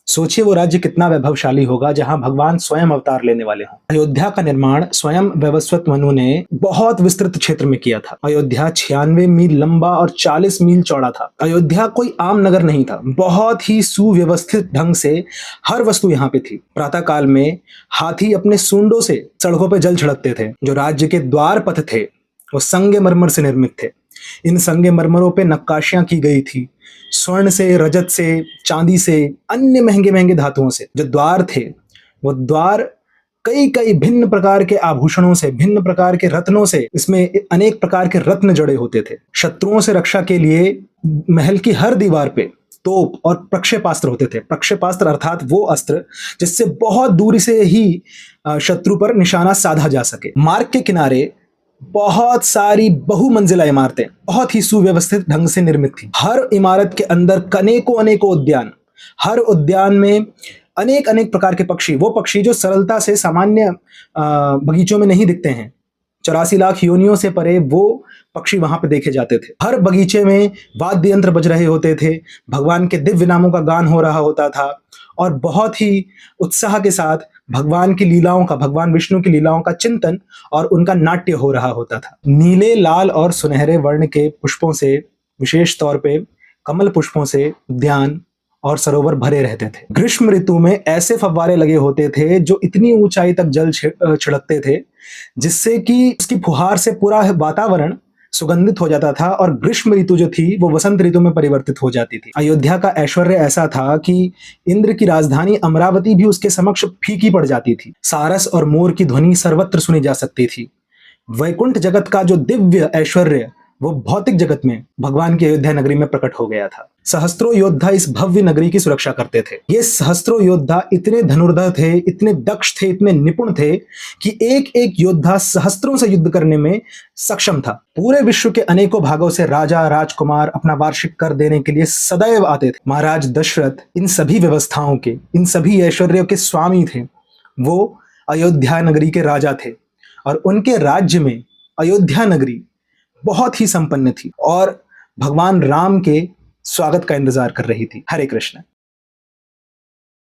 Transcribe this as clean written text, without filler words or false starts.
सोचिए वो राज्य कितना वैभवशाली होगा जहां भगवान स्वयं अवतार लेने वाले हों। अयोध्या का निर्माण स्वयं वैवस्वत मनु ने बहुत विस्तृत क्षेत्र में किया था। अयोध्या 96 मील लंबा और 40 मील चौड़ा था। अयोध्या कोई आम नगर नहीं था, बहुत ही सुव्यवस्थित ढंग से हर वस्तु यहाँ पे थी। प्रातः काल में हाथी अपने सूंडों से सड़कों पर जल छिड़कते थे। जो राज्य के द्वार पथ थे वो संगमरमर से निर्मित थे। इन संगमरमरों पे नक्काशियां की गई थी, स्वर्ण से, रजत से, चांदी से, अन्य महंगे महंगे धातुओं से। जो द्वार थे वो द्वार कई कई भिन्न प्रकार के आभूषणों से, भिन्न प्रकार के रत्नों से, इसमें अनेक प्रकार के रत्न जड़े होते थे। शत्रुओं से रक्षा के लिए महल की हर दीवार पे तोप और प्रक्षेपास्त्र होते थे। प्रक्षेपास्त्र अर्थात वो अस्त्र जिससे बहुत दूरी से ही शत्रु पर निशाना साधा जा सके। मार्ग के किनारे बहुत सारी बहुमंजिला इमारतें बहुत ही सुव्यवस्थित ढंग से निर्मित थी। हर इमारत के अंदर अनेकों अनेकों उद्यान, हर उद्यान में अनेक अनेक प्रकार के पक्षी, वो पक्षी जो सरलता से सामान्य बगीचों में नहीं दिखते हैं। 84 लाख योनियों से परे वो पक्षी वहां पे देखे जाते थे। हर बगीचे में वाद्य यंत्र बज रहे होते थे, भगवान के दिव्य नामों का गान हो रहा होता था और बहुत ही उत्साह के साथ भगवान की लीलाओं का, भगवान विष्णु की लीलाओं का चिंतन और उनका नाट्य हो रहा होता था। नीले, लाल और सुनहरे वर्ण के पुष्पों से, विशेष तौर पे कमल पुष्पों से उद्यान और सरोवर भरे रहते थे। ग्रीष्म ऋतु में ऐसे फव्वारे लगे होते थे जो इतनी ऊंचाई तक जल छिड़कते थे जिससे कि उसकी फुहार से पूरा वातावरण सुगंधित हो जाता था और ग्रीष्म ऋतु जो थी वो वसंत ऋतु में परिवर्तित हो जाती थी। अयोध्या का ऐश्वर्य ऐसा था कि इंद्र की राजधानी अमरावती भी उसके समक्ष फीकी पड़ जाती थी। सारस और मोर की ध्वनि सर्वत्र सुनी जा सकती थी। वैकुंठ जगत का जो दिव्य ऐश्वर्य वो भौतिक जगत में भगवान की अयोध्या नगरी में प्रकट हो गया था। सहस्त्रों योद्धा इस भव्य नगरी की सुरक्षा करते थे। ये सहस्त्रों योद्धा इतने धनुर्धर थे, इतने दक्ष थे, इतने निपुण थे कि एक एक योद्धा सहस्त्रों से युद्ध करने में सक्षम था। पूरे विश्व के अनेकों भागों से राजा, राजकुमार अपना वार्षिक कर देने के लिए सदैव आते थे। महाराज दशरथ इन सभी व्यवस्थाओं के, इन सभी ऐश्वर्यों के स्वामी थे। वो अयोध्या नगरी के राजा थे और उनके राज्य में अयोध्या नगरी बहुत ही संपन्न थी और भगवान राम के स्वागत का इंतजार कर रही थी। हरे कृष्ण।